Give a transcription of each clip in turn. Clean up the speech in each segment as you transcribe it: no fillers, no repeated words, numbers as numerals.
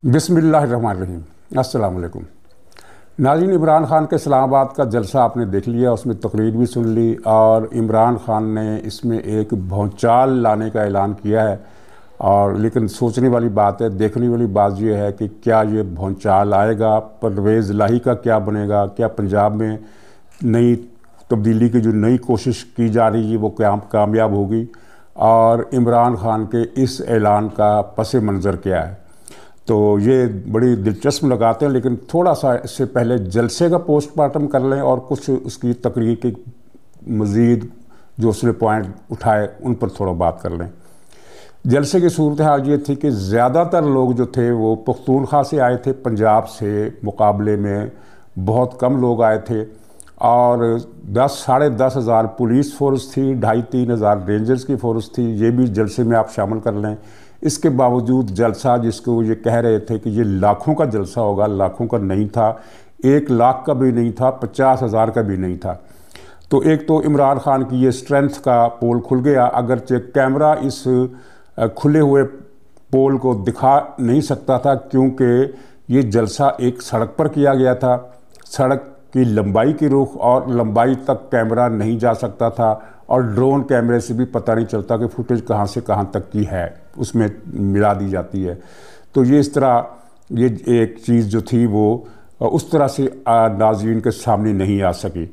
बिस्मिल्लाहिर्रहमानिर्रहीम। अस्सलाम वालेकुम नाज़रीन, इमरान ख़ान के इस्लामाबाद का जलसा आपने देख लिया, उसमें तकरीर भी सुन ली और इमरान ख़ान ने इसमें एक भौचाल लाने का ऐलान किया है। और लेकिन सोचने वाली बात है, देखने वाली बात यह है कि क्या ये भौचाल आएगा, परवेज़ इलाही का क्या बनेगा, क्या पंजाब में नई तब्दीली की जो नई कोशिश की जा रही है वो क्या कामयाब होगी, और इमरान ख़ान के इस ऐलान का पस मंज़र क्या है। तो ये बड़ी दिलचस्प लगाते हैं, लेकिन थोड़ा सा इससे पहले जलसे का पोस्टमार्टम कर लें और कुछ उसकी तकरीर की मज़ीद जो उसने पॉइंट उठाए उन पर थोड़ा बात कर लें। जलसे की सूरत हाल ये थी कि ज़्यादातर लोग जो थे वो पख्तूनख्वा से आए थे, पंजाब से मुकाबले में बहुत कम लोग आए थे। और 10 साढ़े 10 हज़ार पुलिस फोर्स थी, 2.5-3 हज़ार रेंजर्स की फ़ोर्स थी, ये भी जलसे में आप शामिल कर लें। इसके बावजूद जलसा, जिसको ये कह रहे थे कि ये लाखों का जलसा होगा, लाखों का नहीं था, 1 लाख का भी नहीं था, 50,000 का भी नहीं था। तो एक तो इमरान ख़ान की ये स्ट्रेंथ का पोल खुल गया, अगरचे कैमरा इस खुले हुए पोल को दिखा नहीं सकता था, क्योंकि ये जलसा एक सड़क पर किया गया था। सड़क की लंबाई की रुख और लंबाई तक कैमरा नहीं जा सकता था, और ड्रोन कैमरे से भी पता नहीं चलता कि फुटेज कहाँ से कहाँ तक की है, उसमें मिला दी जाती है। तो ये इस तरह ये एक चीज़ जो थी वो उस तरह से नाज़रीन के सामने नहीं आ सकी।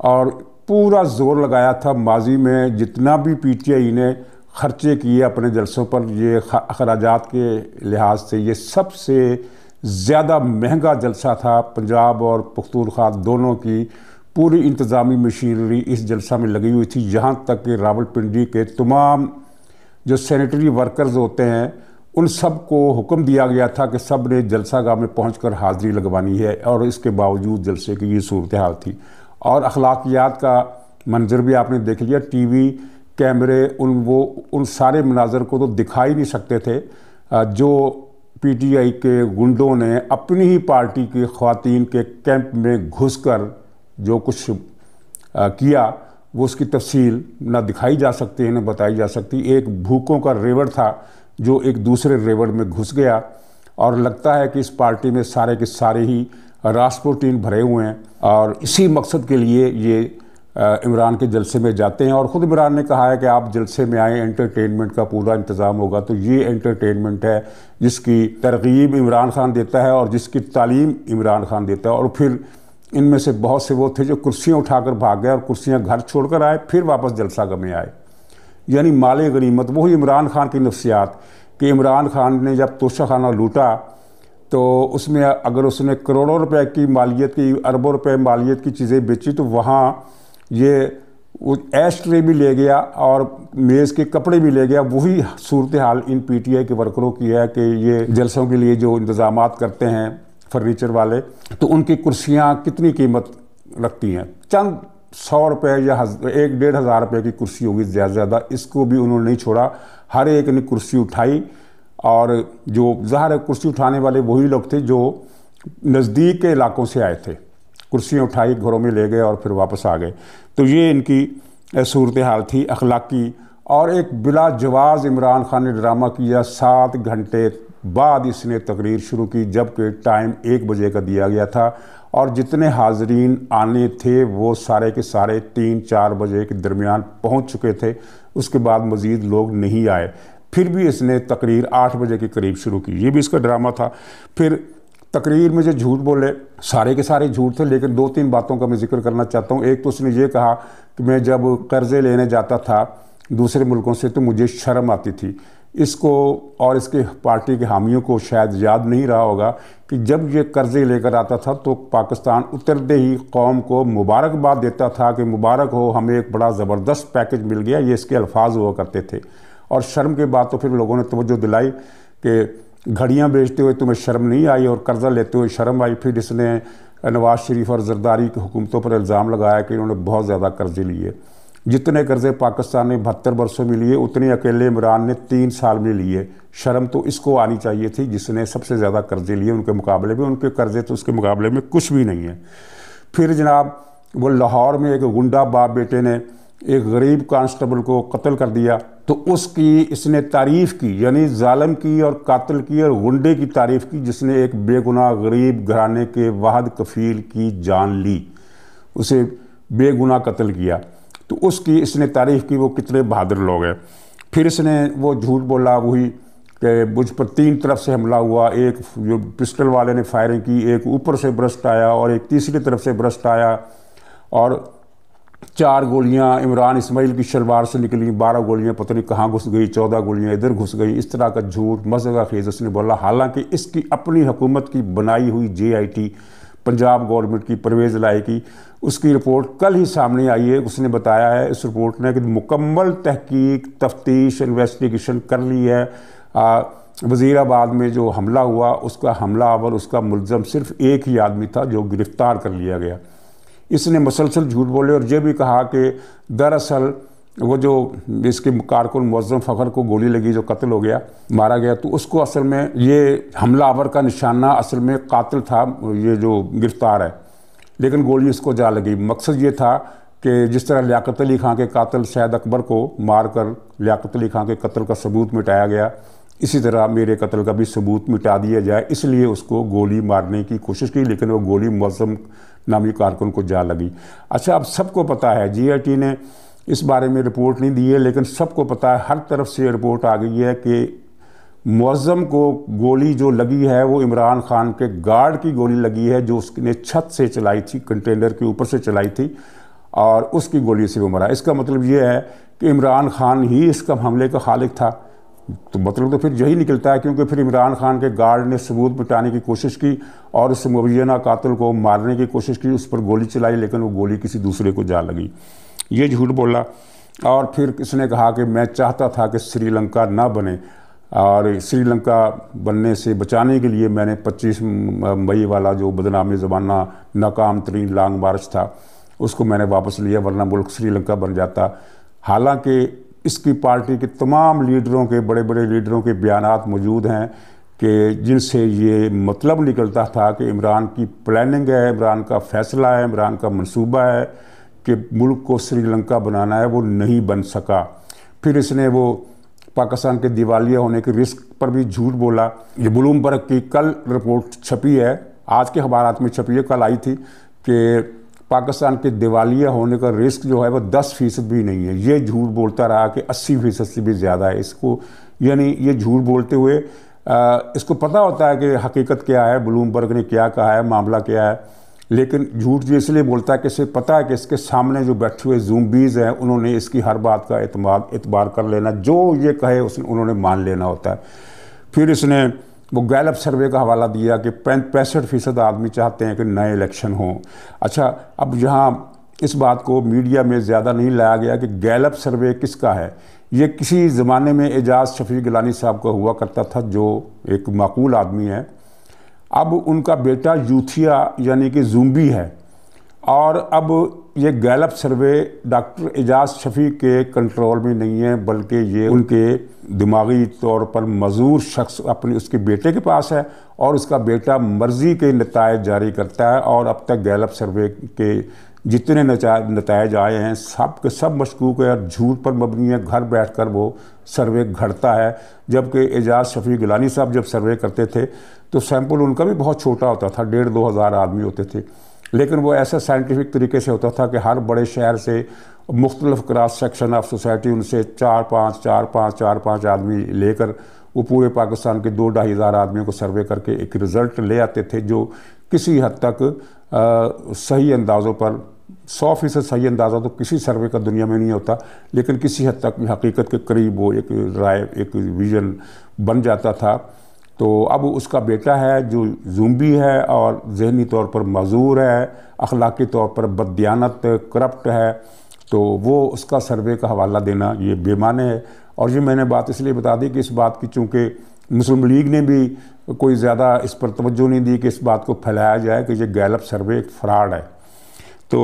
और पूरा जोर लगाया था माजी में जितना भी पीटीआई ने खर्चे किए अपने जलसों पर, ये अखराजात के लिहाज से ये सबसे ज़्यादा महंगा जलसा था। पंजाब और पख्तूनख्वा दोनों की पूरी इंतज़ामी मशीनरी इस जलसा में लगी हुई थी। यहाँ तक कि रावलपिंडी के तमाम जो सैनिटरी वर्कर्स होते हैं उन सब को हुक्म दिया गया था कि सब ने जलसा गाह में पहुँचकर हाज़िरी लगवानी है, और इसके बावजूद जलसे की ये सूरत हाल थी। और अखलाकियात का मंजर भी आपने देख लिया, टीवी कैमरे उन सारे मनाजर को तो दिखा ही नहीं सकते थे। जो पीटीआई के गुंडों ने अपनी ही पार्टी की ख़वातीन के कैंप में घुसकर जो कुछ किया, वो उसकी तफसील ना दिखाई जा सकती है, ना बताई जा सकती। एक भूखों का रेवड़ था जो एक दूसरे रेवड़ में घुस गया, और लगता है कि इस पार्टी में सारे के सारे ही रासपुटीन भरे हुए हैं, और इसी मकसद के लिए ये इमरान के जलसे में जाते हैं। और ख़ुद इमरान ने कहा है कि आप जलसे में आए, एंटरटेनमेंट का पूरा इंतज़ाम होगा। तो ये एंटरटेनमेंट है जिसकी तरगीब इमरान ख़ान देता है और जिसकी तालीम इमरान ख़ान देता है। और फिर इनमें से बहुत से वो थे जो कुर्सियाँ उठाकर भाग गए और कुर्सियाँ घर छोड़कर आए, फिर वापस जलसागाह में आए। यानी माले गनीमत, वही इमरान ख़ान की नफ्सियात कि इमरान ख़ान ने जब तोशाखाना लूटा तो उसमें अगर उसने करोड़ों रुपए की मालियत की, अरबों रुपए मालियत की चीज़ें बेची, तो वहाँ ये वो ऐश ट्रे भी ले गया और मेज़ के कपड़े भी ले गया। वही सूरत हाल इन पीटीआई के वर्करों की है कि ये जलसों के लिए जो इंतज़ामात करते हैं फर्नीचर वाले, तो उनकी कुर्सियाँ कितनी कीमत रखती हैं, चंद 100 रुपये या 1-1.5 हज़ार रुपये की कुर्सी होगी ज़्यादा से ज़्यादा। इसको भी उन्होंने नहीं छोड़ा, हर एक ने कुर्सी उठाई। और जो ज़ाहिर है कुर्सी उठाने वाले वही लोग थे जो नज़दीक के इलाकों से आए थे, कुर्सियाँ उठाई, घरों में ले गए और फिर वापस आ गए। तो ये इनकी सूरत हाल थी अखलाकी। और एक बिला जवाज़ इमरान ख़ान ने ड्रामा किया। 7 घंटे बाद इसने तकरीर शुरू की, जबकि टाइम 1 बजे का दिया गया था, और जितने हाजरीन आने थे वो सारे के सारे 3-4 बजे के दरमियान पहुंच चुके थे। उसके बाद मज़ीद लोग नहीं आए। फिर भी इसने तकरीर 8 बजे के करीब शुरू की। ये भी इसका ड्रामा था। फिर तकरीर में जो झूठ बोले, सारे के सारे झूठ थे, लेकिन 2-3 बातों का मैं जिक्र करना चाहता हूँ। एक तो उसने ये कहा कि मैं जब कर्ज़े लेने जाता था दूसरे मुल्कों से तो मुझे शर्म आती थी। इसको और इसके पार्टी के हामियों को शायद याद नहीं रहा होगा कि जब ये कर्ज़े लेकर आता था तो पाकिस्तान उतरते ही कौम को मुबारकबाद देता था कि मुबारक हो, हमें एक बड़ा ज़बरदस्त पैकेज मिल गया। ये इसके अल्फाज हुआ करते थे। और शर्म के बाद तो फिर लोगों ने तवज्जो दिलाई कि घड़ियाँ बेचते हुए तुम्हें शर्म नहीं आई और कर्ज़ा लेते हुए शर्म आई। फिर इसने नवाज़ शरीफ और जरदारी की हुकूमतों पर इल्ज़ाम लगाया कि इन्होंने बहुत ज़्यादा कर्ज़े लिए। जितने कर्ज़े पाकिस्तान ने 72 वर्षों में लिए, उतने अकेले इमरान ने 3 साल में लिए। शर्म तो इसको आनी चाहिए थी जिसने सबसे ज़्यादा कर्ज़े लिए उनके मुकाबले में। उनके कर्ज़े तो उसके मुकाबले में कुछ भी नहीं है। फिर जनाब वो लाहौर में एक गुंडा बाप बेटे ने एक गरीब कांस्टेबल को कत्ल कर दिया, तो उसकी इसने तारीफ़ की, यानी जालिम की और कातिल की और गुंडे की तारीफ़ की, जिसने एक बेगुनाह गरीब घराने के वाहिद कफील की जान ली, उसे बेगुनाह कत्ल किया, तो उसकी इसने तारीफ़ की। वो कितने बहादुर लोग हैं। फिर इसने वो झूठ बोला वही कि मुझ पर 3 तरफ से हमला हुआ, एक जो पिस्टल वाले ने फायरिंग की, एक ऊपर से ब्रस्ट आया और एक तीसरी तरफ से ब्रस्ट आया, और 4 गोलियां इमरान इस्माइल की शलवार से निकली, 12 गोलियां पता नहीं कहाँ घुस गई, 14 गोलियां इधर घुस गई। इस तरह का झूठ मज़ा खेज़ उसने बोला। हालांकि इसकी अपनी हुकूमत की बनाई हुई JIT पंजाब गवर्नमेंट की परवेज़ लाई की, उसकी रिपोर्ट कल ही सामने आई है। उसने बताया है इस रिपोर्ट ने कि मुकम्मल तहकीक, तफ्तीश, इन्वेस्टिगेशन कर ली है। वज़ीराबाद में जो हमला हुआ, उसका हमलावर, उसका मुलज़म सिर्फ एक ही आदमी था जो गिरफ़्तार कर लिया गया। इसने मसलसल झूठ बोले और ये भी कहा कि दरअसल वो जो इसके कारकुन मुअज़्ज़म फ़खर को गोली लगी, जो कत्ल हो गया, मारा गया, तो उसको असल में ये हमलावर का निशाना असल में कातिल था, ये जो गिरफ़्तार है, लेकिन गोली इसको जा लगी। मकसद ये था कि जिस तरह लियाकत अली खां के कातिल सैयद अकबर को मारकर लियाकत अली खां के कत्ल का सबूत मिटाया गया, इसी तरह मेरे कत्ल का भी सबूत मिटा दिया जाए, इसलिए उसको गोली मारने की कोशिश की, लेकिन वो गोली मुअज़्ज़म नामी कारकुन को जा लगी। अच्छा, अब सबको पता है, JIT ने इस बारे में रिपोर्ट नहीं दी है, लेकिन सबको पता है, हर तरफ से रिपोर्ट आ गई है कि मुअज़्ज़म को गोली जो लगी है वो इमरान खान के गार्ड की गोली लगी है, जो उसने छत से चलाई थी, कंटेनर के ऊपर से चलाई थी, और उसकी गोली से वो मरा। इसका मतलब ये है कि इमरान खान ही इसका हमले का खालिक था। तो मतलब तो फिर यही निकलता है, क्योंकि फिर इमरान खान के गार्ड ने सबूत मिटाने की कोशिश की और उस मुबैना कातिल को मारने की कोशिश की, उस पर गोली चलाई, लेकिन वो गोली किसी दूसरे को जा लगी। ये झूठ बोला। और फिर इसने कहा कि मैं चाहता था कि श्रीलंका ना बने, और श्रीलंका बनने से बचाने के लिए मैंने 25 मई वाला जो बदनामी ज़माना नाकाम तरीन लॉन्ग मार्च था, उसको मैंने वापस लिया, वरना मुल्क श्रीलंका बन जाता। हालांकि इसकी पार्टी के तमाम लीडरों के, बड़े बड़े लीडरों के बयानात मौजूद हैं कि जिनसे ये मतलब निकलता था कि इमरान की प्लानिंग है, इमरान का फ़ैसला है, इमरान का मंसूबा है कि मुल्क को श्रीलंका बनाना है, वो नहीं बन सका। फिर इसने वो पाकिस्तान के दिवालिया होने के रिस्क पर भी झूठ बोला। ये ब्लूमबर्ग की कल रिपोर्ट छपी है, आज के अखबारात में छपी है, कल आई थी, कि पाकिस्तान के दिवालिया होने का रिस्क जो है वो 10% भी नहीं है। ये झूठ बोलता रहा कि 80% से भी ज़्यादा है। इसको यानी ये झूठ बोलते हुए इसको पता होता है कि हकीकत क्या है, ब्लूमबर्ग ने क्या कहा है, मामला क्या है, लेकिन झूठ जो इसलिए बोलता है कि इसे पता है कि इसके सामने जो बैठे हुए ज़ूम्बीज़ हैं, उन्होंने इसकी हर बात का एतबार कर लेना, जो ये कहे उन्होंने मान लेना होता है। फिर इसने वो गैलप सर्वे का हवाला दिया कि 65% आदमी चाहते हैं कि नए इलेक्शन हों। अच्छा, अब यहाँ इस बात को मीडिया में ज़्यादा नहीं लाया गया कि गैलप सर्वे किसका है। ये किसी ज़माने में एजाज़ शफी गिलानी साहब का हुआ करता था, जो एक माकूल आदमी है। अब उनका बेटा यूथिया यानी कि ज़ूम्बी है, और अब ये गैलप सर्वे डॉक्टर एजाज शफी के कंट्रोल में नहीं है, बल्कि ये उनके दिमागी तौर पर मजूर शख्स अपने उसके बेटे के पास है, और उसका बेटा मर्ज़ी के नतायज जारी करता है। और अब तक गैलप सर्वे के जितने नतायज आए हैं सब के सब मशकूक है और झूठ पर मबनी है। घर बैठकर वो सर्वे घड़ता है, जबकि एजाज शफी गिलानी साहब जब सर्वे करते थे तो सैंपल उनका भी बहुत छोटा होता था, 1,500-2 हज़ार आदमी होते थे, लेकिन वो ऐसा साइंटिफिक तरीके से होता था कि हर बड़े शहर से मुख्तलिफ क्रॉस सेक्शन ऑफ सोसाइटी उनसे 4-5 आदमी लेकर वो पूरे पाकिस्तान के 2-2.5 हज़ार आदमियों को सर्वे करके एक रिज़ल्ट ले आते थे, जो किसी हद तक सही अंदाज़ों पर 100% सही अंदाज़ा तो किसी सर्वे का दुनिया में नहीं होता, लेकिन किसी हद तक हकीकत के करीब वो एक राय, एक विज़न बन जाता था। तो अब उसका बेटा है जो ज़ूम्बी है और ज़हनी तौर पर मजूर है, अखलाकी तौर पर बददियानत करप्ट है, तो वो उसका सर्वे का हवाला देना ये बेमाने है। और ये मैंने बात इसलिए बता दी कि इस बात की चूँकि मुस्लिम लीग ने भी कोई ज़्यादा इस पर तवज्जो नहीं दी कि इस बात को फैलाया जाए कि ये गैलप सर्वे एक फ्रॉड है। तो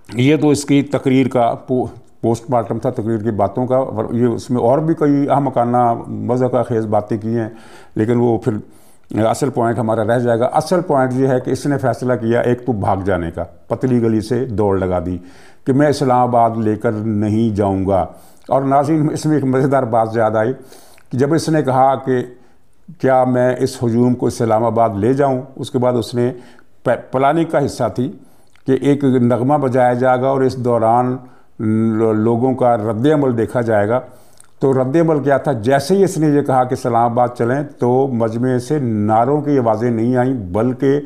ये तो इसकी तकरीर का पोस्टमार्टम था, तकरीर की बातों का। ये उसमें और भी कई अहमकाना मज़ा का खेज़ बातें की हैं, लेकिन वो फिर असल पॉइंट हमारा रह जाएगा। असल पॉइंट ये है कि इसने फैसला किया एक तो भाग जाने का, पतली गली से दौड़ लगा दी कि मैं इस्लामाबाद लेकर नहीं जाऊंगा। और नाज़रीन, इसमें एक मज़ेदार बात याद आई कि जब इसने कहा कि क्या मैं इस हजूम को इस्लामाबाद ले जाऊं, उसके बाद उसने प्लानिंग का हिस्सा थी कि एक नगमा बजाया जाएगा और इस दौरान लोगों का रद्द-ए-अमल देखा जाएगा। तो रद्द-ए-अमल क्या था, जैसे ही इसने ये कहा कि इस्लामाबाद चलें तो मजमे से नारों की आवाज़ें नहीं आईं, बल्कि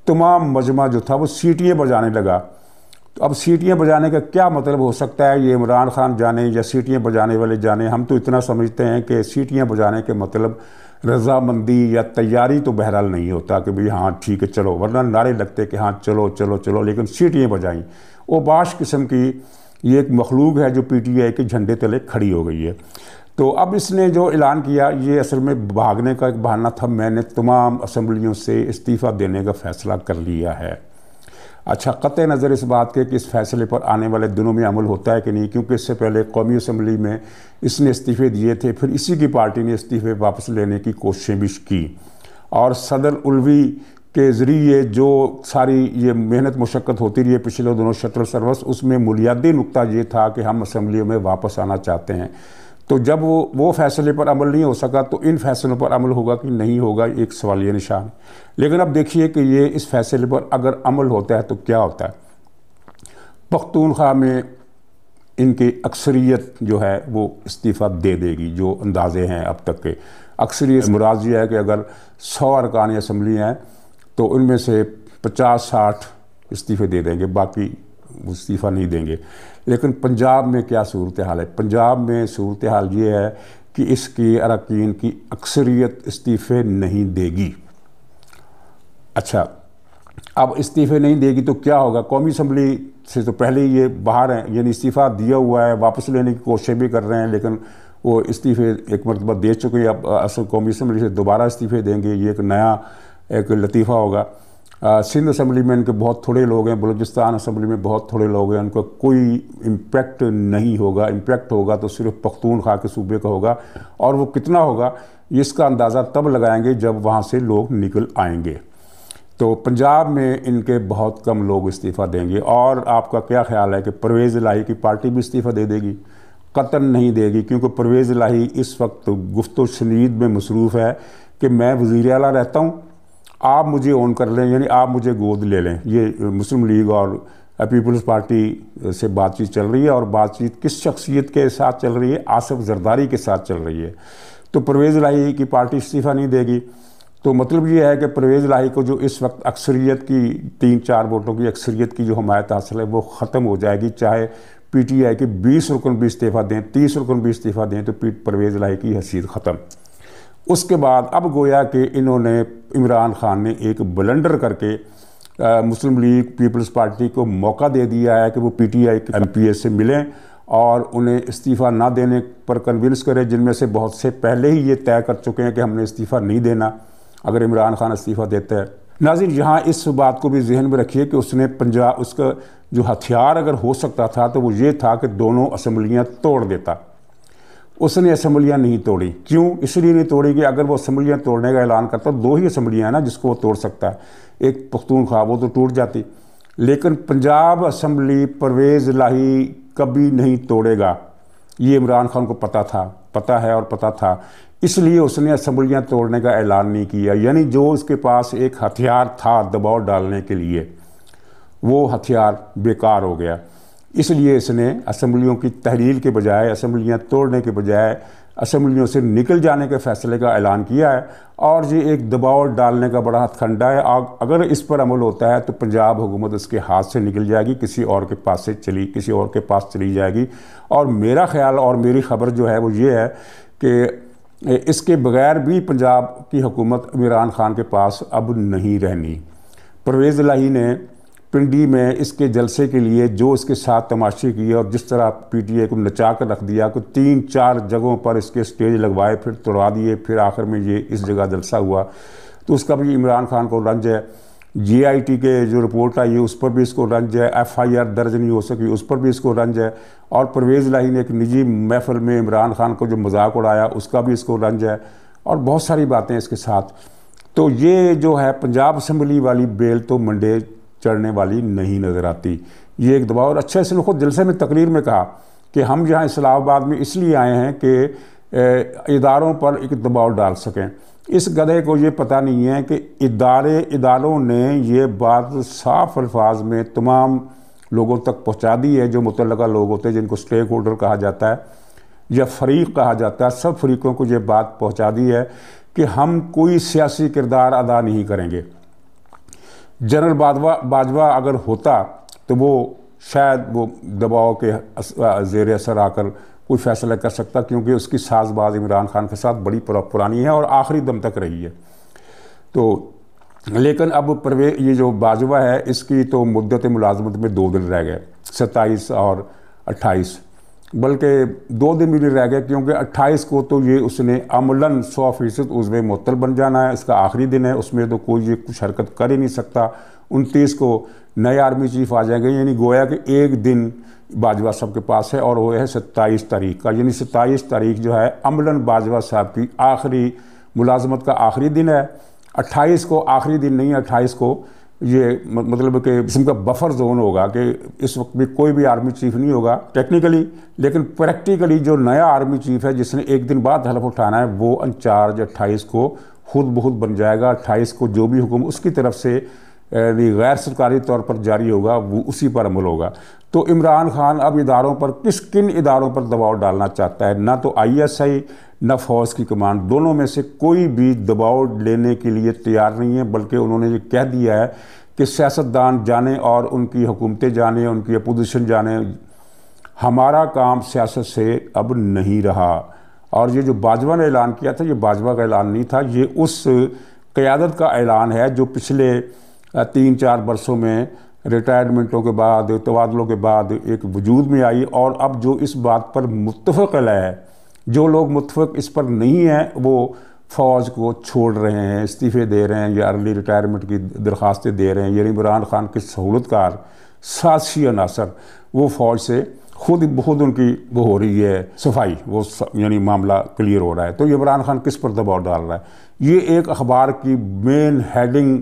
तमाम मजमा जो था वो सीटियाँ बजाने लगा। तो अब सीटियाँ बजाने का क्या मतलब हो सकता है, ये इमरान खान जाने या सीटियाँ बजाने वाले जाने। हम तो इतना समझते हैं कि सीटियाँ बजाने के मतलब रजामंदी या तैयारी तो बहरहाल नहीं होता कि भाई हाँ ठीक है चलो, वरना नारे लगते कि हाँ चलो चलो चलो, लेकिन सीटियाँ बजाई। वो बाश किस्म की ये एक मखलूक है जो PTI के झंडे तले खड़ी हो गई है। तो अब इसने जो ऐलान किया ये असल में भागने का एक बहाना था। मैंने तमाम असम्बलियों से इस्तीफ़ा देने का फ़ैसला कर लिया है। अच्छा, क़त्ए नज़र इस बात के कि इस फैसले पर आने वाले दिनों में अमल होता है कि नहीं, क्योंकि इससे पहले कौमी असम्बली में इसने इस्तीफ़े दिए थे, फिर इसी की पार्टी ने इस्तीफ़े वापस लेने की कोशिशें भी की और सदर उलवी के ज़रिए जो सारी ये मेहनत मुशक्क़त होती रही है पिछले दोनों शतुर सरवस, उसमें बुनियादी नुक्ता ये था कि हम असम्बलियों में वापस आना चाहते हैं। तो जब वो फैसले पर अमल नहीं हो सका तो इन फैसलों पर अमल होगा कि नहीं होगा, एक सवालिया निशान। लेकिन अब देखिए कि ये इस फैसले पर अगर अमल होता है तो क्या होता है। पख्तूनख्वा में इनकी अक्सरियत जो है वो इस्तीफ़ा दे देगी, जो अंदाजे हैं अब तक के। अक्सरियत मुराद ये है कि अगर 100 अरकान असम्बली हैं तो उनमें से 50-60 इस्तीफ़े दे देंगे, बाकी इस्तीफ़ा नहीं देंगे। लेकिन पंजाब में क्या सूरत हाल है? पंजाब में सूरत हाल ये है कि इसकी अरकान की अक्सरियत इस्तीफ़े नहीं देगी। अच्छा, अब इस्तीफ़े नहीं देगी तो क्या होगा? कौमी असम्बली से तो पहले ही ये बाहर हैं, यानी इस्तीफ़ा दिया हुआ है, वापस लेने की कोशिश भी कर रहे हैं, लेकिन वो इस्तीफ़े एक मरतबा दे चुके हैं। अब असल कौमी असम्बली से दोबारा इस्तीफ़े देंगे, ये एक नया एक लतीफ़ा होगा। सिंध असम्बली में इनके बहुत थोड़े लोग हैं, बलूचिस्तान असम्बली में बहुत थोड़े लोग हैं, उनका कोई इम्पैक्ट नहीं होगा। इम्पैक्ट होगा तो सिर्फ पख्तूनख्वा के सूबे का होगा, और वो कितना होगा इसका अंदाज़ा तब लगाएंगे जब वहाँ से लोग निकल आएंगे। तो पंजाब में इनके बहुत कम लोग इस्तीफ़ा देंगे। और आपका क्या ख्याल है कि परवेज़ इलाही की पार्टी भी इस्तीफ़ा दे देगी? कतन नहीं देगी, क्योंकि परवेज़ इलाही इस वक्त गुफ्तो शनीद में मसरूफ़ है कि मैं वज़ीर आला रहता हूँ, आप मुझे ऑन कर लें, यानी आप मुझे गोद ले लें। ये मुस्लिम लीग और पीपल्स पार्टी से बातचीत चल रही है, और बातचीत किस शख्सियत के साथ चल रही है? आसिफ जरदारी के साथ चल रही है। तो परवेज़ इलाही की पार्टी इस्तीफ़ा नहीं देगी। तो मतलब ये है कि परवेज़ इलाही को जो इस वक्त अक्सरियत की 3-4 वोटों की अक्सरियत की जो हमायत हासिल है वो ख़त्म हो जाएगी। चाहे PTI के 20 रुकन भी इस्तीफ़ा दें, 30 रुकन भी इस्तीफ़ा दें, तो परवेज़ इलाही की हैसियत ख़त्म। उसके बाद अब गोया कि इन्होंने इमरान खान ने एक ब्लंडर करके मुस्लिम लीग पीपल्स पार्टी को मौका दे दिया है कि वो PTI के MPs से मिलें और उन्हें इस्तीफ़ा ना देने पर कन्विंस करें, जिनमें से बहुत से पहले ही ये तय कर चुके हैं कि हमने इस्तीफ़ा नहीं देना अगर इमरान खान इस्तीफ़ा देता है। नाज़रीन, यहाँ इस बात को भी जहन में रखिए कि उसने पंजाब, उसका जो हथियार अगर हो सकता था तो वो ये था कि दोनों असम्बलियाँ तोड़ देता। उसने असम्बलियाँ नहीं तोड़ी। क्यों? इसलिए नहीं तोड़ी कि अगर वो असम्बलियाँ तोड़ने का ऐलान करता, 2 ही असम्बलियाँ हैं ना जिसको वो तोड़ सकता है, एक पख्तूनख्वा, वो तो टूट जाती। लेकिन पंजाब असम्बली परवेज़ इलाही कभी नहीं तोड़ेगा, ये इमरान खान को पता है और पता था। इसलिए उसने असम्बलियाँ तोड़ने का ऐलान नहीं किया। यानी जो उसके पास एक हथियार था दबाव डालने के लिए, वो हथियार बेकार हो गया। इसलिए इसने असम्बलियों की तहलील के बजाय, असम्बलियाँ तोड़ने के बजाय असम्बलियों से निकल जाने के फ़ैसले का ऐलान किया है। और ये एक दबाव डालने का बड़ा हथकंडा है। अगर इस पर अमल होता है तो पंजाब हुकूमत इसके हाथ से निकल जाएगी, किसी और के पास चली जाएगी। और मेरा ख्याल और मेरी ख़बर जो है वो ये है कि इसके बगैर भी पंजाब की हुकूमत इमरान खान के पास अब नहीं रहनी। परवेज़ इलाही ने पिंडी में इसके जलसे के लिए जो इसके साथ तमाशे किए और जिस तरह PTI को नचा कर रख दिया, कि 3-4 जगहों पर इसके स्टेज लगवाए, फिर तोड़वा दिए, फिर आखिर में ये इस जगह जलसा हुआ, तो उसका भी इमरान खान को रंज है। GIT के जो रिपोर्ट आई है उस पर भी इसको रंज है। FIR दर्ज नहीं हो सकी, उस पर भी इसको रंज है। और परवेज़ इलाही ने एक निजी महफिल में इमरान खान को जो मजाक उड़ाया उसका भी इसको रंज है, और बहुत सारी बातें इसके साथ। तो ये जो है पंजाब असम्बली वाली बेल तो मंडे चढ़ने वाली नहीं नज़र आती। ये एक दबाव, और अच्छे से खुद जलसे में तकरीर में कहा कि हम यहाँ इस्लामाबाद में इसलिए आए हैं कि इदारों पर एक दबाव डाल सकें। इस गधे को ये पता नहीं है कि इदारों ने ये बात साफ अल्फाज में तमाम लोगों तक पहुँचा दी है, जो मुतल्लका लोग होते हैं, जिनको स्टेक होल्डर कहा जाता है या फरीक कहा जाता है। सब फरीकों को ये बात पहुँचा दी है कि हम कोई सियासी किरदार अदा नहीं करेंगे। जनरल बाजवा अगर होता तो वो शायद वो दबाव के ज़ेर असर आकर कोई फैसला कर सकता, क्योंकि उसकी साजबाज इमरान खान के साथ बड़ी पुरानी है और आखिरी दम तक रही है। तो लेकिन अब ये जो बाजवा है, इसकी तो मुद्दत मुलाजमत में 2 दिन रह गए, 27 और 28, बल्कि 2 दिन भी नहीं रह गए, क्योंकि 28 को तो ये उसने अमलन 100% उसमें मुअत्तल बन जाना है। इसका आखिरी दिन है, उसमें तो कोई ये कुछ हरकत कर ही नहीं सकता। 29 को नए आर्मी चीफ आ जाएंगे, यानी गोया कि एक दिन बाजवा साहब के पास है, और वो है 27 तारीख का, यानी 27 तारीख जो है अमलन बाजवा साहब की आखिरी मुलाजमत का आखिरी दिन है। 28 को आखिरी दिन नहीं, 28 को ये मतलब कि किस्म का बफर जोन होगा कि इस वक्त भी कोई भी आर्मी चीफ नहीं होगा टेक्निकली, लेकिन प्रैक्टिकली जो नया आर्मी चीफ है जिसने एक दिन बाद हलफ उठाना है, वो इंचार्ज 28 को खुद बहुत बन जाएगा। 28 को जो भी हुक्म उसकी तरफ से गैर सरकारी तौर पर जारी होगा, वो उसी पर अमल होगा। तो इमरान खान अब इदारों पर किन इदारों पर दबाव डालना चाहता है? ना तो ISI न फ़ौज की कमान, दोनों में से कोई भी दबाव लेने के लिए तैयार नहीं है, बल्कि उन्होंने ये कह दिया है कि सियासतदान जाने और उनकी हुकूमतें जाने, उनकी अपोजिशन जाने, हमारा काम सियासत से अब नहीं रहा। और ये जो बाजवा ने ऐलान किया था, ये बाजवा का ऐलान नहीं था, ये उस क़यादत का ऐलान है जो पिछले 3-4 बरसों में रिटायरमेंटों के बाद, तबादलों के बाद एक वजूद में आई। और अब जो इस बात पर मुत्तफ़क़ है, जो लोग मुत्तफ़क़ इस पर नहीं हैं, वो फ़ौज को छोड़ रहे हैं, इस्तीफ़े दे रहे हैं या अर्ली रिटायरमेंट की दरख्वास्तें दे रहे हैं। यानी इमरान खान के सहूलतकार साज़िशी अनासर वो फ़ौज से खुद उनकी वो हो रही है सफाई, वो यानी मामला क्लियर हो रहा है। तो इमरान खान किस पर दबाव डाल रहा है? ये एक अखबार की मेन हेडिंग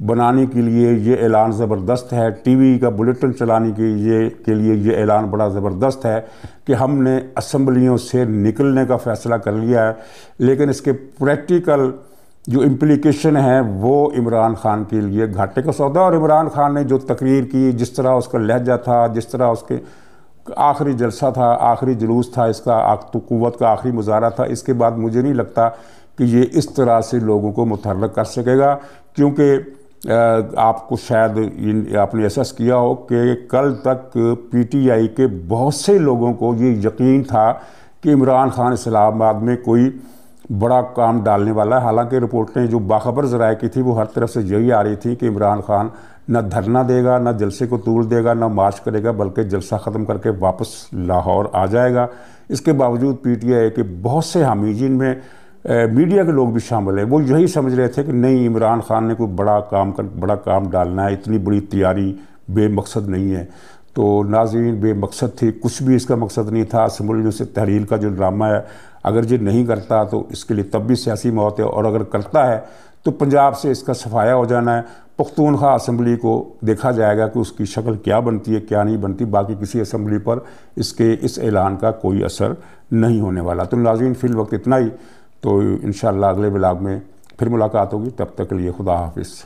बनाने के लिए ये ऐलान ज़बरदस्त है, TV का बुलेटिन चलाने के लिए ये ऐलान बड़ा ज़बरदस्त है कि हमने असम्बलियों से निकलने का फ़ैसला कर लिया है। लेकिन इसके प्रैक्टिकल जो इम्प्लिकेशन है वो इमरान खान के लिए घाटे का सौदा। और इमरान खान ने जो तकरीर की, जिस तरह उसका लहजा था, जिस तरह उसके आखिरी जलसा था, आखिरी जुलूस था, इसका तो क़ुव्वत का आखिरी मुजाहरा था, इसके बाद मुझे नहीं लगता कि ये इस तरह से लोगों को मुतहर्रिक कर सकेगा। क्योंकि आपको शायद आपने एहसास किया हो कि कल तक PTI के बहुत से लोगों को ये यकीन था कि इमरान खान इस्लामाबाद में कोई बड़ा काम डालने वाला है। हालांकि रिपोर्टें जो बाखबर ज़राए की थी वो हर तरफ से यही आ रही थी कि इमरान खान न धरना देगा, न जलसे को तूल देगा, न मार्च करेगा, बल्कि जलसा ख़त्म करके वापस लाहौर आ जाएगा। इसके बावजूद PTI के बहुत से हामी, जिनमें मीडिया के लोग भी शामिल हैं, वो यही समझ रहे थे कि नहीं, इमरान खान ने कोई बड़ा काम डालना है, इतनी बड़ी तैयारी बेमकसद नहीं है। तो नाज़रीन, बेमकसद थी, कुछ भी इसका मकसद नहीं था। असम्बलियों से तहरील का जो ड्रामा है, अगर ये नहीं करता तो इसके लिए तब भी सियासी मौत है, और अगर करता है तो पंजाब से इसका सफाया हो जाना है। पख्तूनख्वा असम्बली को देखा जाएगा कि उसकी शक्ल क्या बनती है, क्या नहीं बनती। बाकी किसी असम्बली पर इस ऐलान का कोई असर नहीं होने वाला। तो नाज़रीन, फ़िल वक्त इतना ही। तो इंशाअल्लाह अगले ब्लॉग में फिर मुलाकात होगी, तब तक के लिए खुदा हाफिज़।